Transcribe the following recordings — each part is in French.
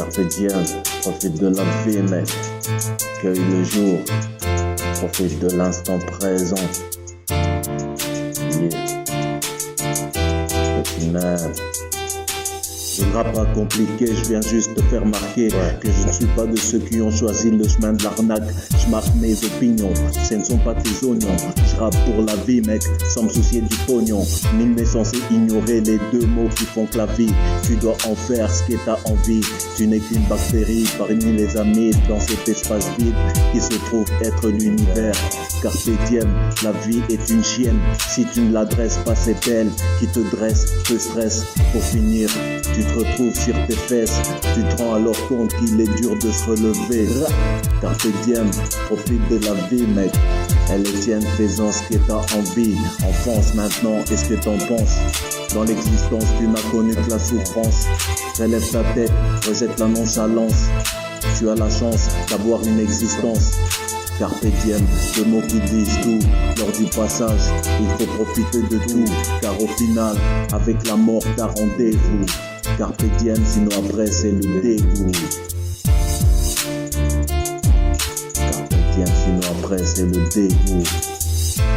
Carpe diem, profite de la vie, mec. Cueille le jour, profite de l'instant présent. Yeah. Au final, je ne rappe pas compliqué, je viens juste te faire marquer que je ne suis pas de ceux qui ont choisi le chemin de l'arnaque. Je marque mes opinions, ce ne sont pas tes oignons. Je rappe pour la vie, mec, sans me soucier du pognon. Nul n'est censé ignorer les deux mots qui font que la vie. Tu dois en faire ce que t'as envie. Tu n'es qu'une bactérie parmi les amis dans cet espace vide qui se trouve être l'univers. Carpe diem, la vie est une chienne. Si tu ne l'adresses pas, c'est elle qui te dresse, te stresse. Pour finir, tu te retrouves sur tes fesses. Tu te rends alors compte qu'il est dur de se relever. Carpe diem, profite de la vie, mec. Elle est tienne, fais-en ce que t'as envie. Enfance maintenant, est-ce que t'en penses? Dans l'existence, tu n'as connu que la souffrance. Relève ta tête, rejette la nonchalance. Tu as la chance d'avoir une existence. Carpe diem, deux mots qui disent tout. Lors du passage, il faut profiter de tout. Car au final, avec la mort, t'as rendez-vous. Carpe diem, sinon après c'est le dégoût. Carpe diem, sinon après c'est le dégoût.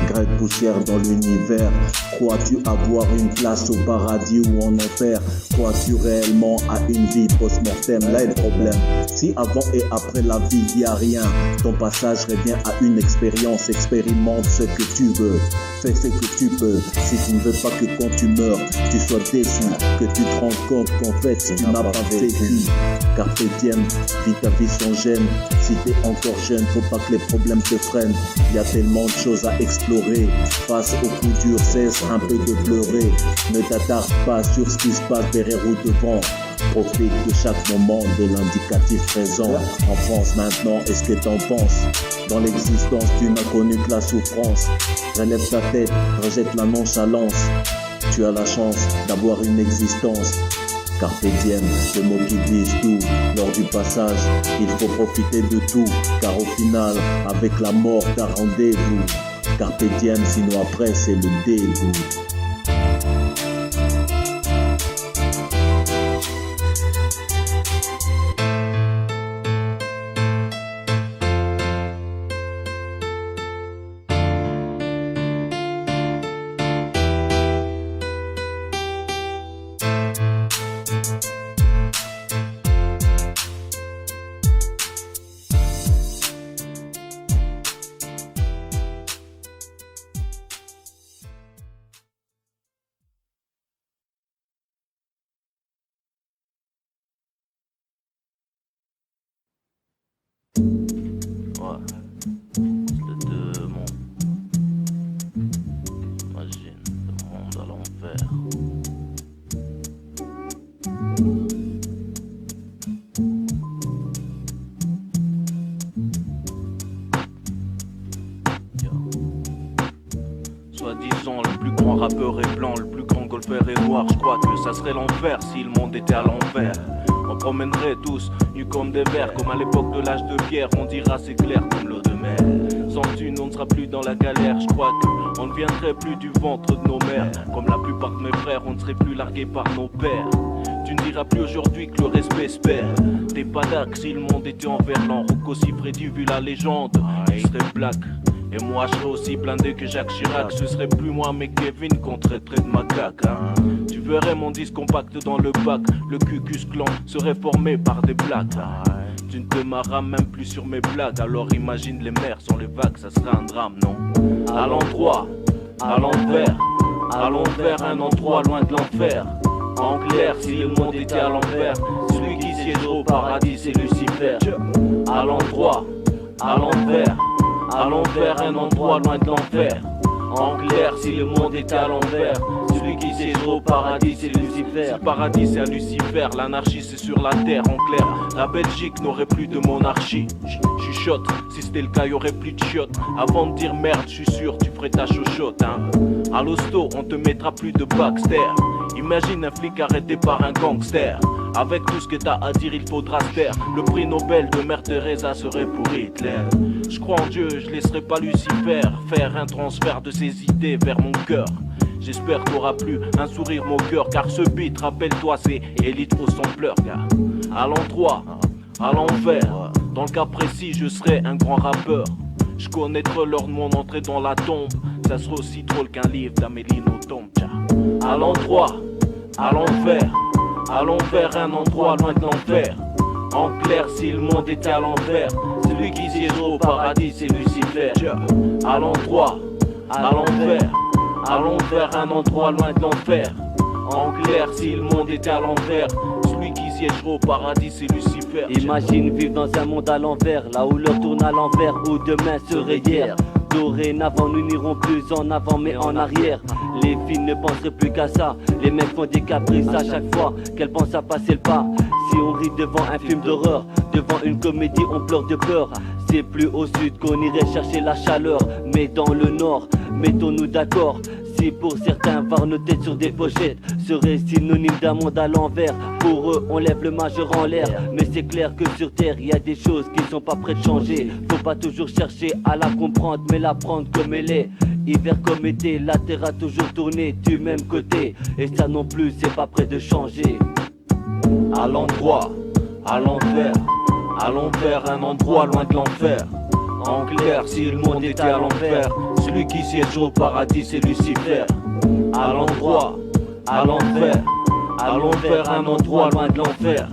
Graine de poussière dans l'univers. Crois-tu avoir une place au paradis ou en enfer? Crois-tu réellement à une vie post-mortem? Là est le problème. Si avant et après la vie y a rien, ton passage revient à une expérience. Expérimente ce que tu veux, fais ce que tu peux. Si tu ne veux pas que quand tu meurs, tu sois déçu, que tu te rends compte qu'en fait tu n'as pas vécu. Carpe diem, vis ta vie sans gêne. Si t'es encore jeune, faut pas que les problèmes te freinent. Il y a tellement de choses à explorer. Face aux coups durs, cesse un peu de pleurer. Ne t'attarde pas sur ce qui se passe derrière ou devant. Profite de chaque moment de l'indicatif présent. Enfance maintenant, est-ce que t'en penses? Dans l'existence, tu n'as connu que la souffrance. Relève ta tête, rejette la nonchalance. Tu as la chance d'avoir une existence. Carpe diem, deux mots qui disent tout. Lors du passage, il faut profiter de tout. Car au final, avec la mort, t'as rendez-vous. Carpe diem, sinon après c'est le dégoût. Soi-disant le plus grand rappeur est blanc, le plus grand golfeur est noir. Je crois que ça serait l'enfer si le monde était à l'envers. On promènerait tous, nus comme des vers, comme à l'époque de l'âge de pierre. On dira c'est clair comme l'eau de mer. Sans thune, on ne sera plus dans la galère. Je crois qu'on ne viendrait plus du ventre de nos mères. Comme la plupart de mes frères, on ne serait plus largués par nos pères. Tu ne diras plus aujourd'hui que le respect se perd. T'es pas d'accord si le monde était en verlan. Rocco Siffredi vu la légende, il serait black. Et moi je serais aussi blindé que Jacques Chirac. Ce serait plus moi mais Kevin qu'on traiterait de macaque, hein. Tu verrais mon disque compact dans le bac. Le Cucus Clan serait formé par des blacks, hein. Tu ne te marras même plus sur mes blagues. Alors imagine les mers sans les vagues, ça serait un drame, non? À l'endroit, à l'envers, un endroit loin de l'enfer. En clair, si le monde était à l'envers, celui qui siège au paradis c'est Lucifer. À l'endroit, à l'envers, un endroit loin de l'enfer. En clair, si le monde était à l'envers, celui qui siège au paradis c'est Lucifer. Si le paradis c'est à Lucifer, l'anarchie c'est sur la terre. En clair, la Belgique n'aurait plus de monarchie. Chuchote, si c'était le cas y'aurait plus de chiottes. Avant de dire merde, je suis sûr tu ferais ta chochotte, hein. À l'hosto, on te mettra plus de Baxter. Imagine un flic arrêté par un gangster. Avec tout ce que t'as à dire, il faudra se taire. Le prix Nobel de Mère Teresa serait pour Hitler. Je crois en Dieu, je laisserai pas Lucifer faire un transfert de ses idées vers mon cœur. J'espère t'auras plu, un sourire mon cœur, car ce beat, rappelle-toi, c'est élite au sampleur, gars. À l'endroit, à l'envers, dans le cas précis, je serai un grand rappeur. Je connaîtrai l'heure de mon entrée dans la tombe, ça sera aussi drôle qu'un livre d'Amélie Nothomb. À l'endroit, à l'envers, un endroit loin de l'enfer. En clair, si le monde était à l'envers, celui qui siège au paradis, c'est Lucifer. À l'endroit, à l'envers, un endroit loin de l'enfer. En clair, si le monde était à l'envers, celui qui siège au paradis, c'est Lucifer. Imagine vivre dans un monde à l'envers, là où l'heure tourne à l'envers, où demain serait hier. Dorénavant, nous n'irons plus en avant mais en arrière. Les filles ne penseraient plus qu'à ça. Les mecs font des caprices à chaque fois qu'elles pensent à passer le pas. Si on rit devant un film d'horreur, devant une comédie on pleure de peur. C'est plus au sud qu'on irait chercher la chaleur, mais dans le nord, mettons-nous d'accord. Si pour certains voir nos têtes sur des pochettes serait synonyme d'un monde à l'envers, pour eux on lève le majeur en l'air. Mais c'est clair que sur terre y a des choses qui sont pas prêtes de changer. Faut pas toujours chercher à la comprendre mais la prendre comme elle est. Hiver comme été, la terre a toujours tourné du même côté, et ça non plus c'est pas prêt de changer. À l'endroit, à l'envers, un endroit loin de l'enfer. En clair, si le monde était à l'envers, celui qui siège au paradis c'est Lucifer. À l'endroit, à l'envers, un endroit loin de l'enfer.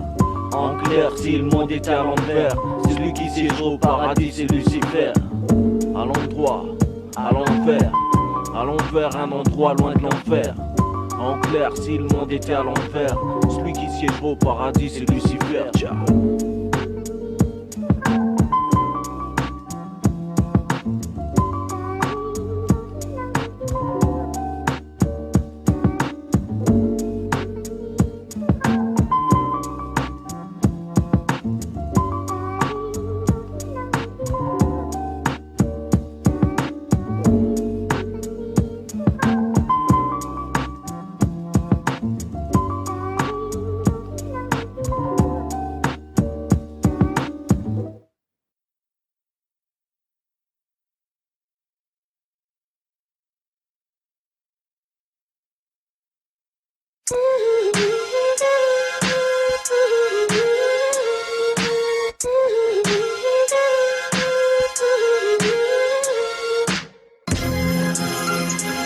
En clair, si le monde était à l'envers, celui qui siège au paradis c'est Lucifer. À l'endroit, à l'envers, un endroit loin de l'enfer. En clair, si le monde était à l'envers, celui qui siège au paradis c'est Lucifer. Ciao.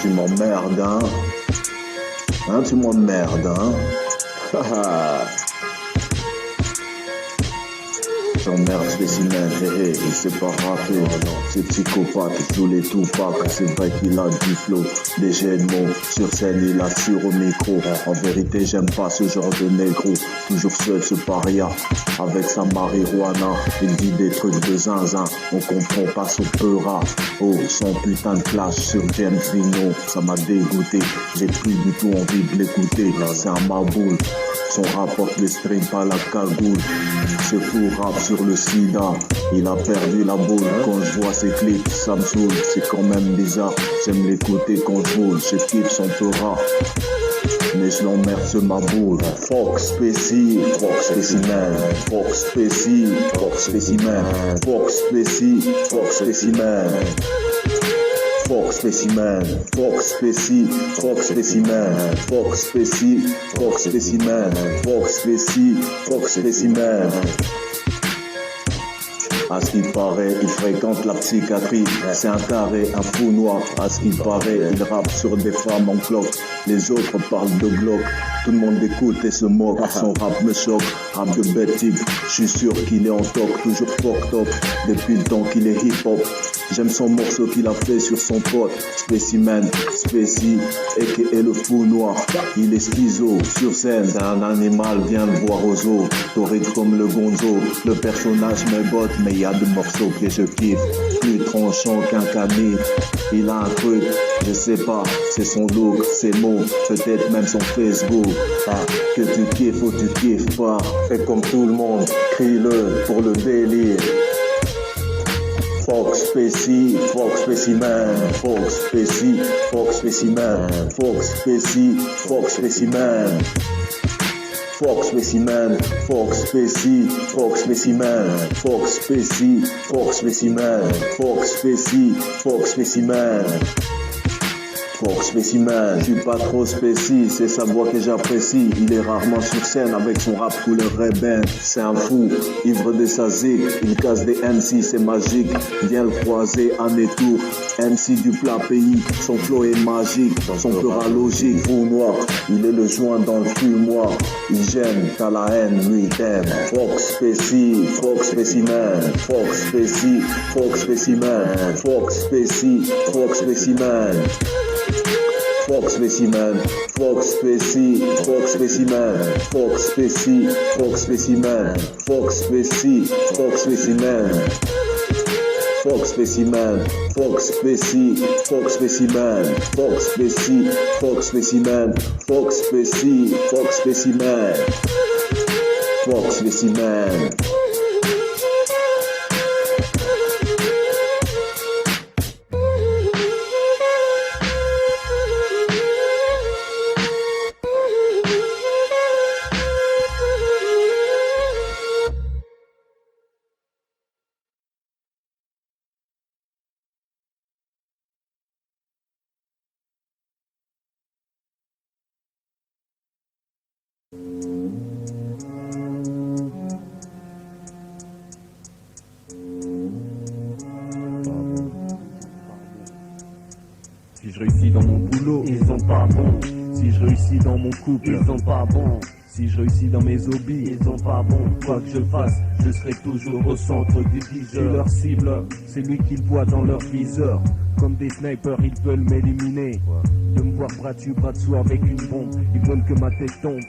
Tu m'emmerdes, hein? Tu m'emmerdes, hein? J'emmerde spécimen, il sait pas rapper, c'est psychopathe, tous les Tupac, c'est vrai qu'il a du flow, des jets de mots, sur scène il assure au micro, en vérité j'aime pas ce genre de négro, toujours seul ce paria, avec sa marijuana, il dit des trucs de zinzin, on comprend pas son peura, oh son putain de clash sur James Vino, ça m'a dégoûté, j'ai plus du tout envie de l'écouter, c'est un maboule. Son rapporte les streams pas la cagoule. Ce fou rap sur le sida. Il a perdu la boule. Quand je vois ses clips, ça me saoule. C'est quand même bizarre. J'aime l'écouter quand je roule. Je kiffe son peura. Mais je l'emmerde ce maboule. Fox Spécie, Fox Spécimen. Fox Spécie, Fox Spécimen. Fox Spécie, Fox Spécimen. Fox Spécimen, Fox Spécie, Fox Spécimen, Fox Spécie, Fox Spécimen, Fox Spécie, Fox Spécimen. À ce qu'il paraît, il fréquente la psychiatrie. C'est un taré, un fou noir. À ce qu'il paraît, il rappe sur des femmes en cloque. Les autres parlent de Glock. Tout le monde écoute et se moque. Son rap me choque, rap de bête type. Je suis sûr qu'il est en toc, toujours fucked up. Depuis le temps qu'il est hip-hop. J'aime son morceau qu'il a fait sur son pote. Spécimen, Spécie, et le fou noir. Il est schizo, sur scène. C'est un animal, viens le voir aux eaux. Torride comme le gonzo. Le personnage me botte, mais il y a des morceaux que je kiffe. Plus tranchant qu'un canif. Il a un truc, je sais pas. C'est son look, ses mots, peut-être même son Facebook. Que tu kiffes ou tu kiffes pas. Fais comme tout le monde, crie-le pour le délire. Fox Spécie, Fox Spécimen, Fox Spécie, Fox Spécimen, Fox Spécie, Fox Spécimen. Fox Spécimen, Fox Spécie, Fox Spécimen, Fox Spécie, Fox Spécimen, Fox Spécie, Fox Spécimen. Fox Spécimen, je suis pas trop spéci, c'est sa voix que j'apprécie. Il est rarement sur scène avec son rap couleur ébène. C'est un fou, ivre de sa zig, il casse des MC, c'est magique. Viens le croiser à mes tours, MC du plat pays, son flow est magique, son cœur a logique. Fou noir, il est le joint dans le fumoir. Il gêne, t'as la haine, lui il t'aime. Fox Spéci, Fox Spécimen, Fox Spéci, Fox Spécimen, Fox Spéci, Fox Spécimen. Fox Spécimen, Fox Spéci, Fox Spécimen, Fox Spéci, Fox Spécimen, Fox Spéci, Fox Spécimen, Fox Spécimen, Fox Spéci, Fox Spécimen, Fox Spéci, Fox Spécimen, Fox Spéci, Fox Spécimen, Fox Spécimen. Si je réussis dans mon boulot, ils sont pas bons. Si je réussis dans mon couple, ils sont pas bons. Si je réussis dans mes hobbies, ils sont pas bons. Quoi que je fasse, je serai toujours au centre du viseur. Si leur cible, c'est lui qu'ils voient dans leur viseur. Comme des snipers, ils veulent m'éliminer. De me voir bras dessus, bras dessous avec une bombe. Ils veulent que ma tête tombe.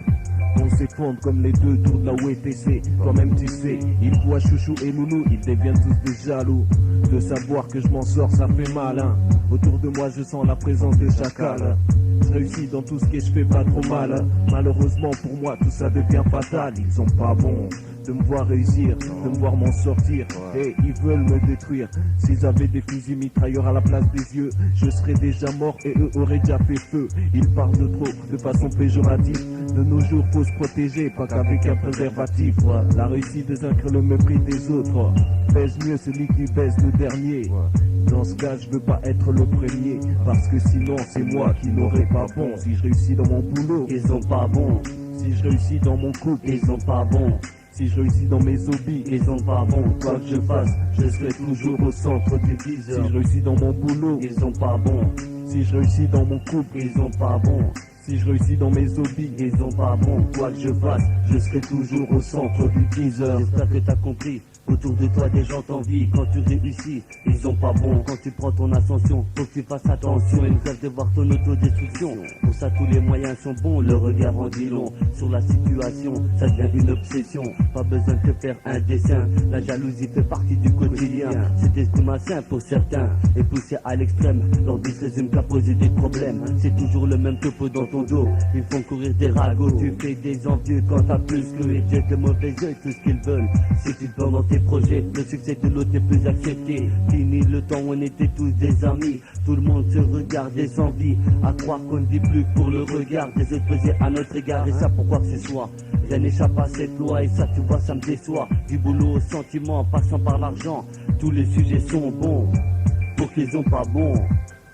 On s'effondre comme les deux tours de la WTC. Toi-même tu sais, ils voient chouchou et loulou, ils deviennent tous des jaloux. De savoir que je m'en sors, ça fait mal, hein. Autour de moi, je sens la présence des chacals. Je réussis dans tout ce que je fais pas trop mal. Malheureusement pour moi, tout ça devient fatal. Ils sont pas bons de me voir réussir, de me voir m'en sortir. Et ils veulent me détruire. S'ils avaient des fusils mitrailleurs à la place des yeux, je serais déjà mort et eux auraient déjà fait feu. Ils parlent de trop, de façon péjorative. De nos jours, faut se protéger, pas qu'avec un préservatif. La réussite désincre le mépris des autres. Baise mieux celui qui baise le dernier. Dans ce cas, je veux pas être le premier, parce que sinon c'est moi qui n'aurais pas bon. Si je réussis dans mon boulot, ils sont pas bons. Si je réussis dans mon couple, ils sont pas bons. Si je réussis dans mes hobbies, ils sont pas bons. Quoi que je fasse, je serai toujours au centre du viseur. Si je réussis dans mon boulot, ils sont pas bons. Si je réussis dans mon couple, ils sont pas bons. Si je réussis dans mes hobbies, ils sont pas bons. Quoi que je fasse, je serai toujours au centre du viseur. J'espère que t'as compris. Autour de toi des gens t'envient quand tu réussis, ils sont pas bons. Quand tu prends ton ascension, faut que tu fasses attention. Ils rêvent de voir ton autodestruction. Pour ça tous les moyens sont bons, le regard en dit long. Sur la situation, ça devient une obsession. Pas besoin de te faire un dessin, la jalousie fait partie du quotidien. C'est esprit malsain pour certains, et poussé à l'extrême. Leur vie se résume qu'à poser des problèmes. C'est toujours le même topo dans ton dos, ils font courir des ragots. Tu fais des envieux quand t'as plus que les jettent le mauvais œil, tout ce qu'ils veulent. Si tu te dans tes projets, le succès de l'autre n'est plus accepté. Fini le temps où on était tous des amis. Tout le monde se regarde et s'envie. À croire qu'on ne vit plus que pour le regard des autres faisait à notre égard. Et ça pourquoi que ce soit, rien n'échappe à cette loi. Et ça tu vois ça me déçoit. Du boulot au sentiment, passant par l'argent. Tous les sujets sont bons, pour qu'ils sont pas bons.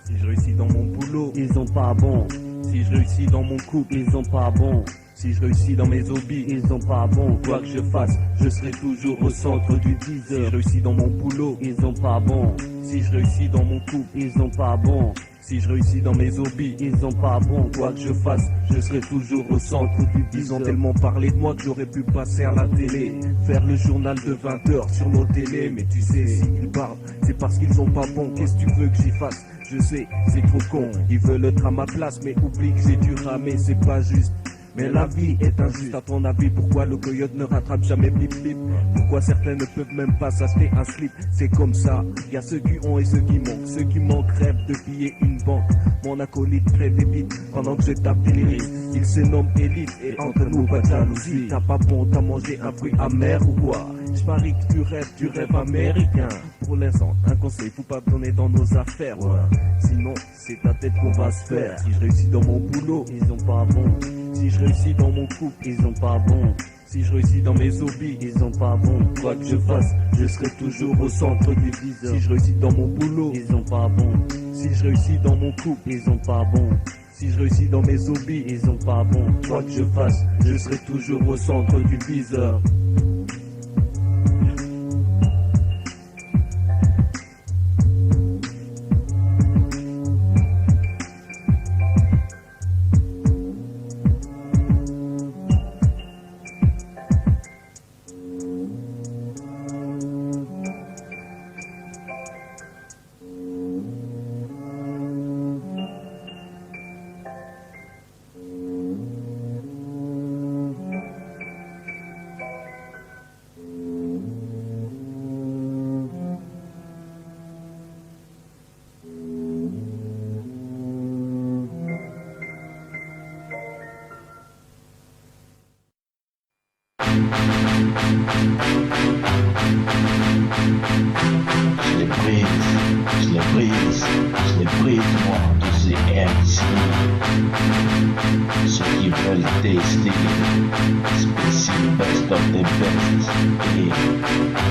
Si je réussis dans mon boulot, ils sont pas bons. Si je réussis dans mon couple, ils sont pas bons. Si je réussis dans mes hobbies, ils sont pas bons. Quoi que je fasse, je serai toujours au centre du viseur. Si je réussis dans mon boulot, ils sont pas bons. Si je réussis dans mon couple, ils sont pas bons. Si je réussis dans mes hobbies, ils sont pas bons. Quoi que je fasse, je serai toujours au centre du viseur. Ils ont tellement parlé de moi que j'aurais pu passer à la télé, faire le journal de 20h sur nos télés. Mais tu sais, s'ils parlent, c'est parce qu'ils sont pas bons. Qu'est-ce que tu veux que j'y fasse? Je sais, c'est trop con. Ils veulent être à ma place, mais oublie que j'ai dû ramer, c'est pas juste. Mais la vie est injuste, à ton avis, pourquoi le coyote ne rattrape jamais Blip Blip? Pourquoi certains ne peuvent même pas s'acheter un slip? C'est comme ça, y a ceux qui ont et ceux qui manquent. Ceux qui manquent rêvent de piller une banque. Mon acolyte crève et vite pendant que je tape des lyrics. Il se nomme Élite et entre nous pas de jalousie. T'as pas bon, t'as mangé un fruit amer ou quoi? Je parie que tu rêves américain. Pour l'instant, un conseil, faut pas donner dans nos affaires. Sinon, c'est ta tête qu'on va se faire. Si je réussis dans mon boulot, ils sont pas bons. Si je réussis dans mon couple, ils sont pas bons. Si je réussis dans mes hobbies, ils sont pas bons. quoi que je fasse, je serai toujours au centre du viseur. Si je réussis dans mon boulot, Ils sont pas bons. si je réussis dans mon couple, Ils sont pas bons. si je réussis dans mes hobbies, Ils sont pas bons. quoi que je fasse, je serai toujours au centre du viseur. Je les brise, moi, tous ces MC. Ceux qui veulent tester, spécial best of the best. Et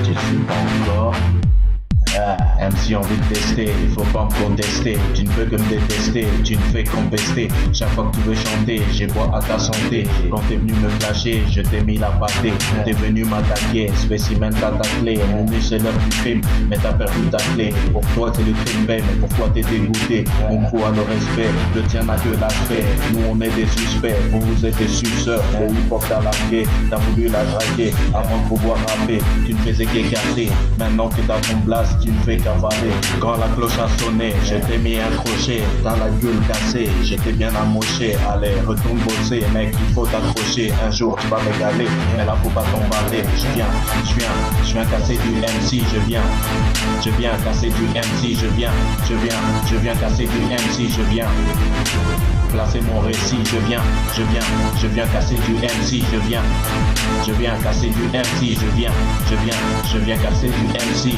tu le sais pas encore. MC envie de tester, faut pas me contester. Tu ne peux que me détester, tu ne fais qu'empester. Chaque fois que tu veux chanter, j'ai bois à ta santé. Quand t'es venu me flasher, je t'ai mis la pâtée. T'es venu m'attaquer, spécimen t'as ta clé. Mon c'est l'heure du crime, mais t'as perdu ta clé. Pour toi c'est le crime paix, mais pourquoi t'es dégoûté? On croit le respect, le tien n'a que l'aspect. Nous on est des suspects, vous êtes des suceurs. Le hip-hop t'as largué, t'as voulu la draguer. Avant de pouvoir rapper, tu ne faisais qu'écarter. Maintenant que t'as ton blast, tu ne fais qu'avaler. Quand la cloche a sonné, je t'ai mis un crochet dans la gueule cassée, j'étais bien amoché. Allez, retourne bosser, mec, il faut t'accrocher. Un jour tu vas régaler, mais là faut pas t'emballer. Je viens casser du MC, je viens casser du MC, je viens casser du MC, je viens placer mon récit, je viens casser du MC, je viens casser du MC, je viens casser du MC.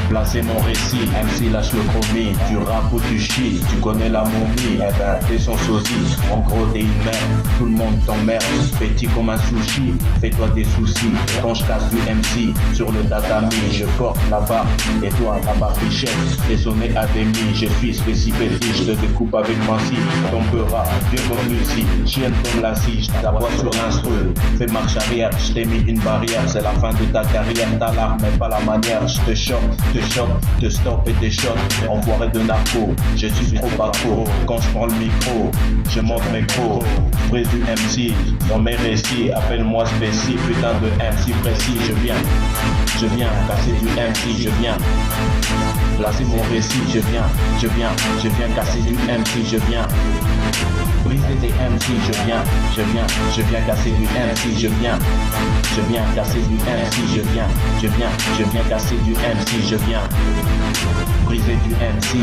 Placer mon récit, MC lâche le chromie. Tu rappes ou tu chies, tu connais la momie. Eh ben t'es son sosie, en gros t'es une merde. Tout le monde t'emmerde, petit comme un sushi. Fais-toi des soucis, quand je casse du MC sur le tatami, je porte la barre et toi la barbichette. T'es sonné à demi, je suis spécipétie. Je te découpe avec ma scie, ton peurat, vieux comme Lucie, chienne comme la scie. Je t'aboie sur l'instru, fais marche arrière. Je t'ai mis une barrière, c'est la fin de ta carrière. Ta larme mais pas la manière, je te choque, te stoppe et te choque. Enfoiré de narco, je suis trop accro. Quand je prends le micro, je monte mes crocs. Brise du MC, dans mes récits, appelle-moi spécial, putain de MC précis. Je viens casser du MC, je viens placer mon récit, je viens casser du MC, je viens briser des MC, je viens casser du MC, je viens casser du MC, je viens casser du MC, je viens briser du MC.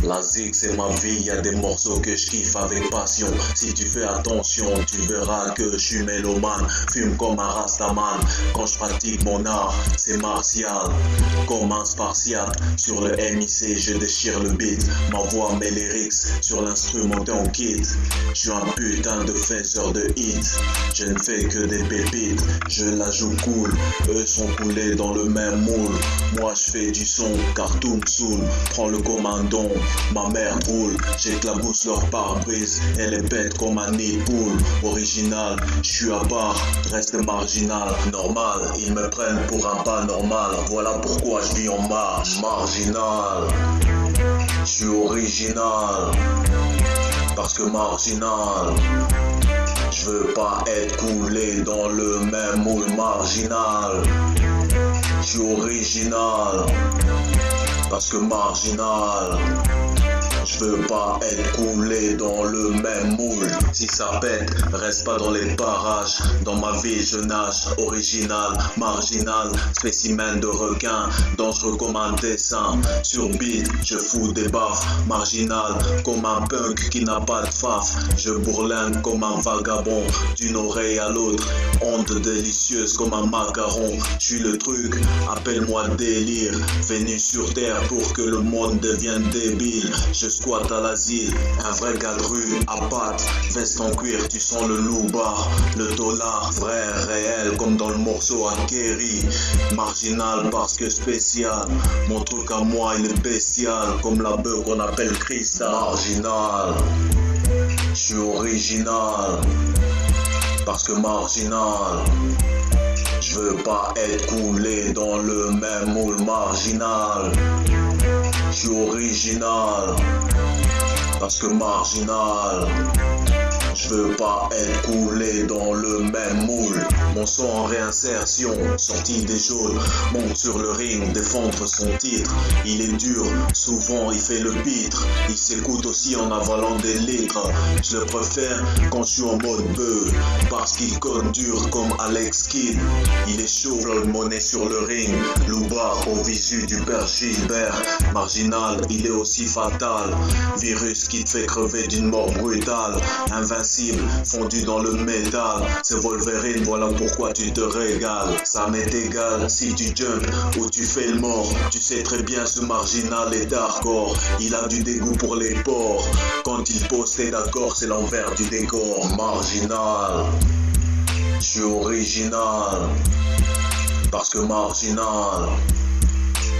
La zig c'est ma vie, y'a des morceaux que je kiffe avec passion. Si tu fais attention, tu verras que je suis mélomane. Fume comme un rastaman, quand je pratique mon art, c'est martial. Comme un spartiate, sur le MIC, je déchire le beat. Ma voix, mes lyrics, sur l'instrument t'es en kit. Je suis un putain de faiseur de hits. Je ne fais que des pépites, je la joue cool. Eux sont coulés dans le même moule. Moi je fais du son, cartoon soul. Prends le commandant. Ma mère roule, j'éclabousse leur pare-brise. Elle est bête comme un nid de poule. Original, je suis à part, reste marginal. Normal, ils me prennent pour un pas normal. Voilà pourquoi je vis en marge. Marginal, je suis original. Parce que marginal, je veux pas être coulé dans le même moule. Marginal, je suis original. Parce que marginal, Je veux pas être coulé dans le même moule. Si ça pète, reste pas dans les parages. Dans ma vie je nage, original, marginal, spécimen de requin, dangereux comme un dessin. Sur beat, je fous des baffes, marginal comme un punk qui n'a pas de faf. Je bourlingue comme un vagabond, d'une oreille à l'autre, onde délicieuse comme un macaron. Je suis le truc, appelle-moi délire, venu sur terre pour que le monde devienne débile. Je squatte à l'asile, un vrai gars de rue à pattes, veste en cuir, tu sens le loubar, le dollar, vrai, réel, comme dans le morceau à Kerry. Marginal parce que spécial, mon truc à moi il est bestial, comme la bœuf qu'on appelle cristal. Marginal, je suis original, parce que marginal. Je veux pas être coulé dans le même moule. Marginal, je suis original, parce que marginal. Je veux pas être coulé dans le même moule. Mon son en réinsertion, sorti des geôles, monte sur le ring, défendre son titre. Il est dur, souvent il fait le pitre. Il s'écoute aussi en avalant des litres. Je le préfère quand je suis en mode bœuf, parce qu'il code dur comme Alex Kidd. Il est chaud, le monnaie sur le ring. Loubar au visu du père Gilbert. Marginal, il est aussi fatal. Virus qui te fait crever d'une mort brutale. Invincible, fondu dans le métal. C'est Wolverine, voilà pourquoi tu te régales. Ça m'est égal si tu jump ou tu fais le mort. Tu sais très bien ce marginal est hardcore. Il a du dégoût pour les porcs. Quand il pose t'es d'accord, c'est l'envers du décor. Marginal, je suis original, parce que marginal.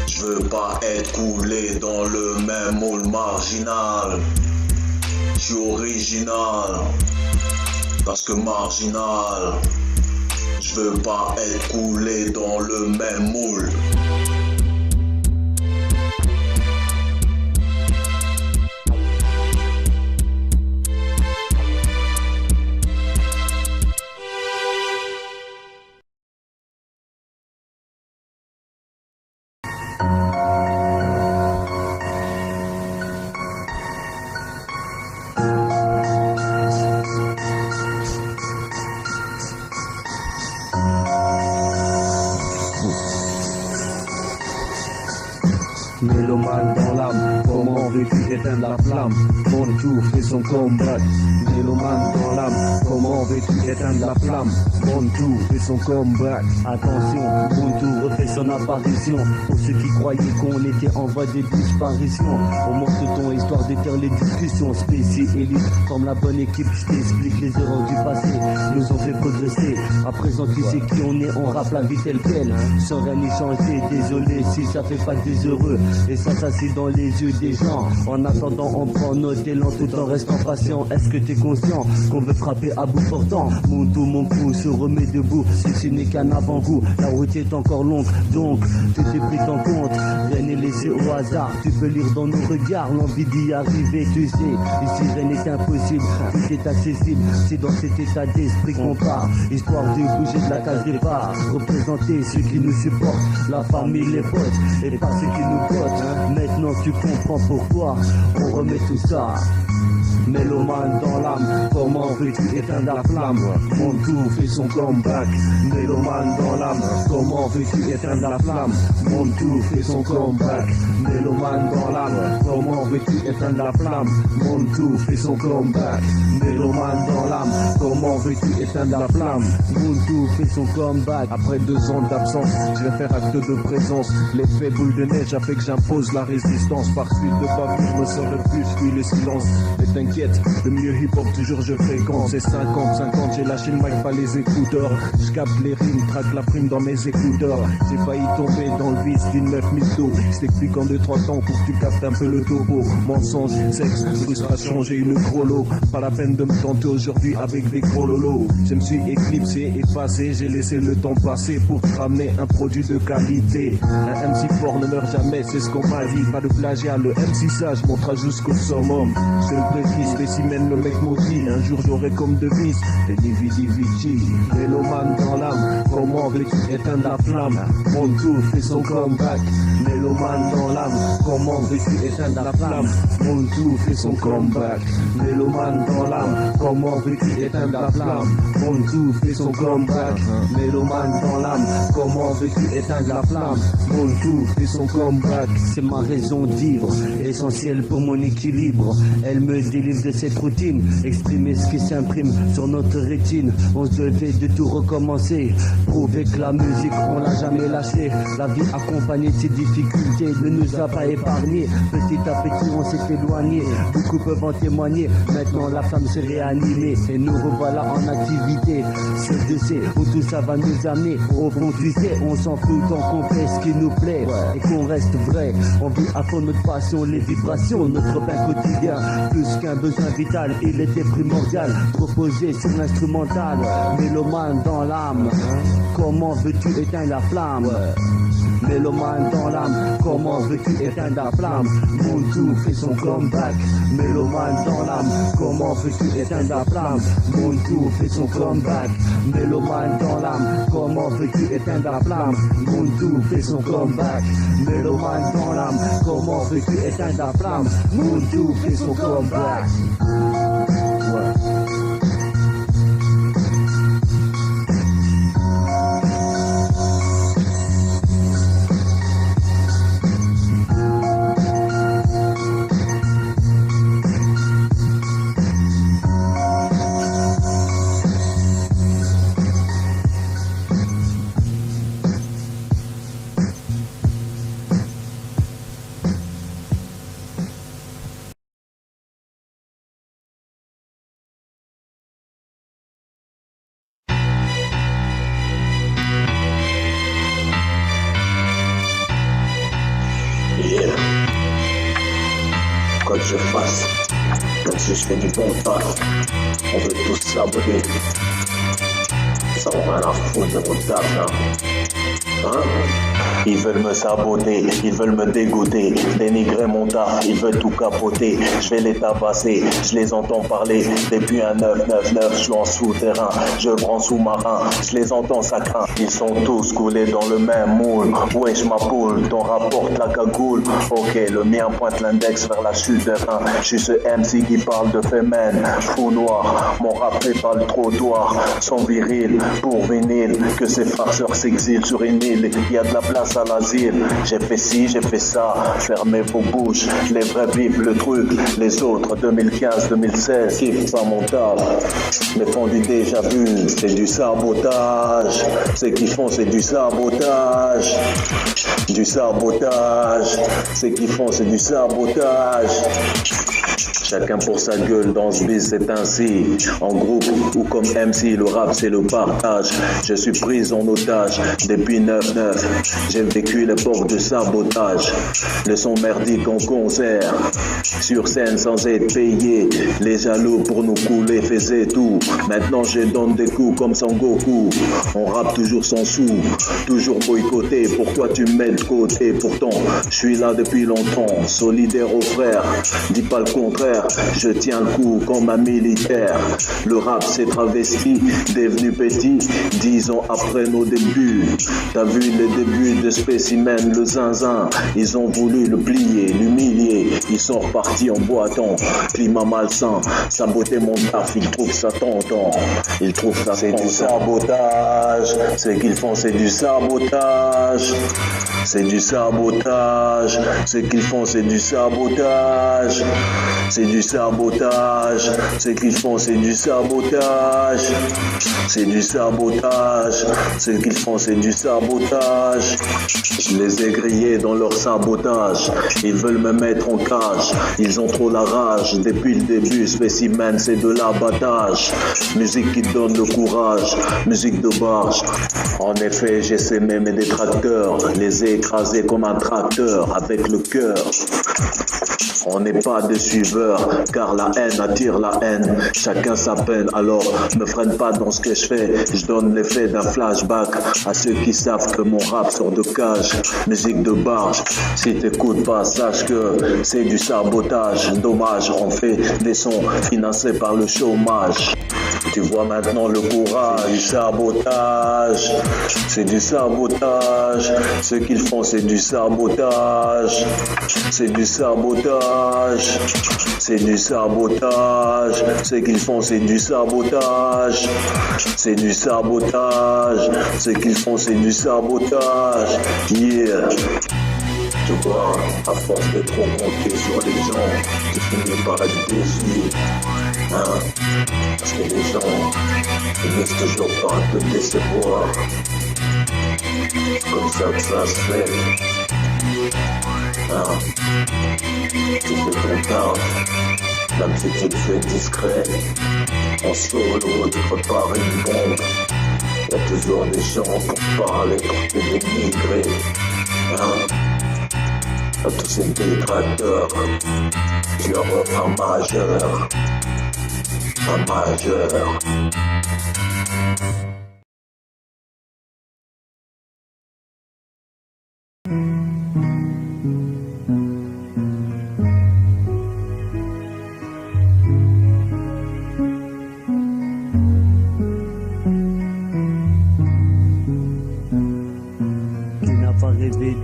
Je veux pas être coulé dans le même moule. Marginal, je suis original, parce que marginal. Je veux pas être coulé dans le même moule. Mélomane dans l'âme, comment veux-tu éteindre la flamme? Montou fait son comeback. Mélomane dans l'âme, comment veux-tu éteindre la flamme? Montou fait son comeback. Attention, Montou refait son apparition. Pour ceux qui croyaient qu'on était en voie de disparition, on monte ton histoire d'éteindre les discussions. Spécie élite, comme la bonne équipe, je t'explique les erreurs du passé, nous ont fait progresser. À présent tu sais qui on est, on rappe la vie telle quelle, sans rien y changer. Désolé si ça fait pas des heureux, et ça c'est dans les yeux des gens. En attendant on prend notre élan tout en restant patient. Est-ce que t'es conscient qu'on veut frapper à bout portant? Montou mon coup se remet debout, si ce n'est qu'un avant-goût. La route est encore longue, donc tout est pris en compte. Rien n'est laissé au hasard, tu peux lire dans nos regards l'envie d'y arriver. Tu sais, ici rien n'est impossible, tout est accessible. C'est dans cet état d'esprit qu'on part, histoire de bouger de la case départ. Représenter ceux qui nous supportent, la famille, les potes, et pas ceux qui nous potent. Maintenant tu comprends pourquoi on remet tout ça. Mélomane dans l'âme, comment veux-tu éteindre la flamme? Montou fait son comeback. Mélomane dans l'âme, comment veux-tu éteindre la flamme? Montou fait son comeback. Mélomane dans l'âme, comment veux-tu éteindre la flamme? Montou fait son comeback. Mélomane dans l'âme, comment veux-tu éteindre la flamme? Montou fait son comeback. Après 2 ans d'absence, je vais faire acte de présence. L'effet boule de neige a fait que j'impose la résistance. Par suite de bavure, je me sens le plus, puis le silence. Mais t'inquiète, le mieux hip-hop toujours je fréquente. C'est 50, j'ai lâché le mic, pas les écouteurs. Je capte les rimes, traque la prime dans mes écouteurs. J'ai failli tomber dans le vice d'une 9000 dos. Je t'explique en 2-3 temps pour que tu captes un peu le topo. Mensonge, sexe, frustration, j'ai eu le gros lot. Pas la peine de me tenter aujourd'hui avec des gros lolos. Je me suis éclipsé, effacé, j'ai laissé le temps passer pour te ramener un produit de qualité. Un MC fort ne meurt jamais, c'est ce qu'on m'a dit. Pas de plagiat, le MC sage montera jusqu'au summum. Je le précise, spécimen le mec maudit. Un jour j'aurai comme devise les Dividi Vici. Mélomane dans l'âme, comment veux-tu éteindre la flamme? Montou fait son comeback. Mélomane dans l'âme, comment veux-tu éteindre la flamme? Mon tout fait son comeback, mélomane dans l'âme, comment veux-tu éteindre la flamme? Mon tout fait son comeback, mélomane dans l'âme, comment veux-tu éteindre la flamme? Mon tout fait son comeback. C'est ma raison de vivre, essentielle pour mon équilibre. Elle me délivre de cette routine, exprimer ce qui s'imprime sur notre rétine. On se devait de tout recommencer, prouver que la musique on l'a jamais lâché. La vie accompagnée de ses difficultés ne nous a pas épargnés. Petit à petit on s'est éloigné, beaucoup peuvent en témoigner. Maintenant la flamme s'est réanimée et nous revoilà en activité. C'est de ces où tout ça va nous amener. Au fond tu sais, on s'en fout tant qu'on fait ce qui nous plaît et qu'on reste vrai. On vit à fond notre passion, les vibrations, notre pain quotidien. Plus qu'un besoin vital, il était primordial. Proposé sur l'instrumental, mélomane dans l'âme. Comment veux-tu éteindre la flamme? Mélomane dans l'âme, comment veux-tu éteindre la flamme? Mon tout fait son comeback, mélomane dans l'âme, comment veux-tu éteindre la flamme? Mon tout fait son comeback, mélomane dans l'âme, comment veux-tu éteindre la flamme? Mon tout fait son comeback, mélomane dans l'âme, comment veux-tu éteindre la flamme? Mon tout fait son comeback. Quoi que je fasse, même si je fais du bon taf, on veut tous s'abonner. Ça on va la foutre de mon taf là. Hein? Ils veulent me saboter, ils veulent me dégoûter, dénigrer mon taf, ils veulent tout capoter. Je vais les tabasser, je les entends parler depuis un 999, je suis en souterrain, je prends sous-marin, je les entends ça craint. Ils sont tous coulés dans le même moule, wesh ma poule, ton rapporte la cagoule. Ok, le mien pointe l'index vers la chute des reins. Je suis ce MC qui parle de fémène, fou noir, mon rap fait pas le trottoir, sans viril, pour vinyle, que ces farceurs s'exilent sur une île, il y a de la place à l'asile. J'ai fait ci, j'ai fait ça, fermez vos bouches, les vrais vivent le truc, les autres 2015-2016 kiffent pas mon taf, mais font du déjà vu, c'est du sabotage, ce qu'ils font c'est du sabotage, du sabotage, ce qu'ils font c'est du sabotage. Chacun pour sa gueule dans ce biz, c'est ainsi. En groupe ou comme MC, le rap c'est le partage. Je suis pris en otage depuis 9-9. J'ai vécu l'époque de sabotage. Le son merdique en concert, sur scène sans être payé. Les jaloux pour nous couler faisaient tout. Maintenant je donne des coups comme Son Goku. On rappe toujours sans sous, toujours boycotté. Pourquoi tu me mets de côté? Pourtant je suis là depuis longtemps, solidaire aux frères. Dis pas le contraire. Je tiens le coup comme un militaire. Le rap s'est travesti, devenu petit 10 ans après nos débuts. T'as vu les débuts de Spécimen, le zinzin. Ils ont voulu le plier, l'humilier. Ils sont repartis en boitant. Climat malsain, saboter mon taf. Ils trouvent ça tentant. Ils trouvent ça c'est du sabotage. Ce qu'ils font c'est du sabotage. C'est du sabotage. Ce qu'ils font c'est du sabotage. C'est du sabotage, ce qu'ils font c'est du sabotage, c'est du sabotage, ce qu'ils font c'est du sabotage. Je les ai grillés dans leur sabotage, ils veulent me mettre en cage, ils ont trop la rage, depuis le début Spécimen c'est de l'abattage, musique qui donne le courage, musique de barge. En effet j'ai sémé mes détracteurs, les ai écrasés comme un tracteur avec le cœur. On n'est pas des suiveurs, car la haine attire la haine. Chacun sa peine, alors me freine pas dans ce que je fais. Je donne l'effet d'un flashback à ceux qui savent que mon rap sort de cage. Musique de barge, si t'écoutes pas, sache que c'est du sabotage. Dommage, on fait des sons financés par le chômage. Tu vois maintenant le courage, du sabotage, c'est du sabotage. Ce qu'ils qu'ils font, c'est du sabotage. C'est du sabotage. C'est du sabotage. Ce qu'ils font, c'est du sabotage. C'est du sabotage. Ce qu'ils font, c'est du sabotage. Yeah. Tu vois, à force de trop compter sur les gens, tu finis par être déçu. Hein? Parce que les gens finissent toujours par te décevoir. C'est comme ça que ça se fait. Hein? Tu fais ton taf, même si tu le fais discret. En solo, tu prépares une bombe. Y a toujours des gens pour parler, pour te dénigrer. Hein? À tous ces détracteurs, tu as un majeur. Un majeur.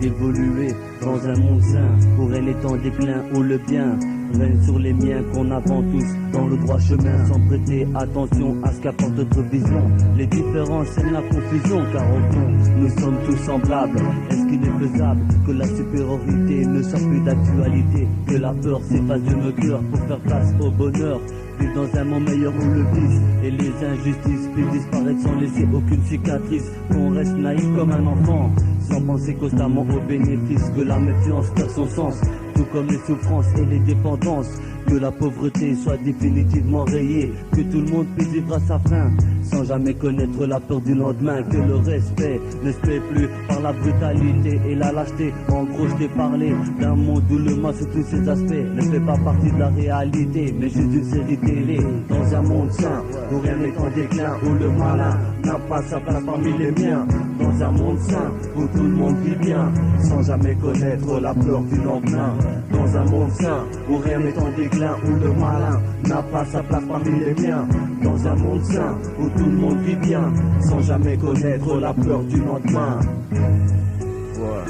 D'évoluer dans un monde sain, pour elle est en déclin où le bien règne sur les miens, qu'on avance tous dans le droit chemin sans prêter attention à ce qu'apporte notre vision. Les différences sèment la confusion, car au fond nous sommes tous semblables. Est-ce qu'il est faisable que la supériorité ne soit plus d'actualité, que la peur s'efface de nos cœurs pour faire place au bonheur? Vivre dans un monde meilleur où le vice et les injustices puissent disparaître sans laisser aucune cicatrice, qu'on reste naïf comme un enfant, sans penser constamment aux bénéfices, que la méfiance perd son sens, tout comme les souffrances et les dépendances, que la pauvreté soit définitivement rayée, que tout le monde puisse vivre à sa faim, sans jamais connaître la peur du lendemain, que le respect ne se fait plus par la brutalité et la lâcheté. En gros, je t'ai parlé d'un monde où le mal sous tous ses aspects ne fait pas partie de la réalité, mais juste une série télé. Dans un monde sain, où rien n'est en déclin, où le malin n'a pas sa place parmi les miens. Dans un monde sain, où tout le monde vit bien, sans jamais connaître la peur du lendemain. Dans un monde sain, où rien n'est en déclin, où le malin n'a pas sa place parmi les miens. Dans un monde sain, où tout le monde vit bien, sans jamais connaître la peur du lendemain. Ouais.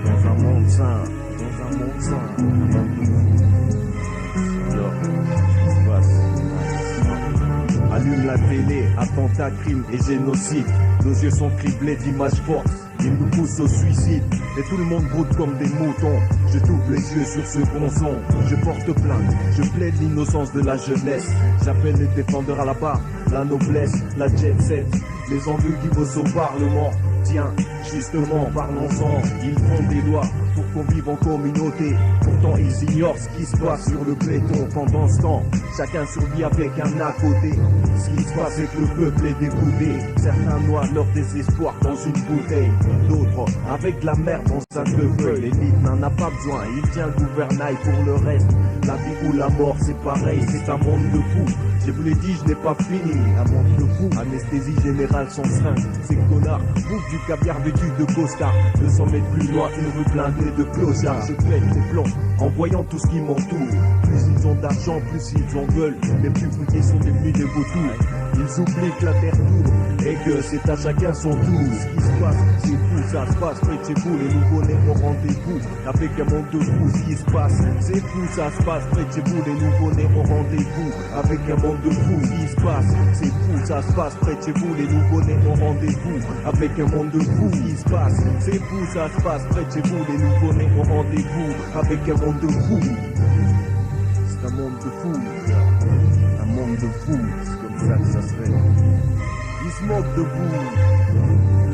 Dans un monde sain, dans un monde sain, un monde de fou. Alors, qu'est-ce qui se passe? Allume la télé, attentat, crime et génocide. Nos yeux sont criblés d'images fortes, ils nous poussent au suicide. Et tout le monde broute comme des moutons. Je t'ouvre les yeux sur ce qu'on son. Je porte plainte, je plaide l'innocence de la jeunesse. J'appelle les défendeurs à la barre, la noblesse, la jet set. Les ennuis qui bossent au parlement. Tiens, justement, parlons-en. Ils font des lois pour qu'on vive en communauté. Pourtant, ils ignorent ce qui se passe sur le béton. Pendant ce temps, chacun survit avec un à côté. Ce qui se passe, c'est que le peuple est dégoûté. Certains noient leur désespoir dans une bouteille. D'autres, avec de la merde en sac de feuille. L'élite n'en a pas besoin, il tient le gouvernail pour le reste. La vie ou la mort, c'est pareil, c'est un monde de fous. Je vous l'ai dit, je n'ai pas fini. Un monde de fous, anesthésie générale sans seringue. Ces connards bouffent du caviar vêtu de costard. 200 mètres plus loin, une rue blindée de clochards. Je pète les plombs en voyant tout ce qui m'entoure. Plus ils ont d'argent, plus ils en veulent. Les plus fouillés sont devenus des vautours. Ils oublient que la terre tourne et que c'est à chacun son tour. Ce qui se passe, c'est fou, ça se passe près de chez vous. Les nouveau-nés au rendez-vous avec un monde de fou. Ce qui se passe, c'est fou, ça se passe près de chez vous. Les nouveau-nés au rendez-vous avec un monde de fou. Ce qui se passe, c'est fou, ça se passe près de chez vous. Les nouveau-nés au rendez-vous avec un monde de fou. Ce qui se passe, c'est fou, ça se passe près de chez vous. Les nouveau-nés au rendez-vous avec un monde de fou. C'est un monde de fou, un monde de fou. C'est comme ça que ça se fait. Ils se moquent de vous.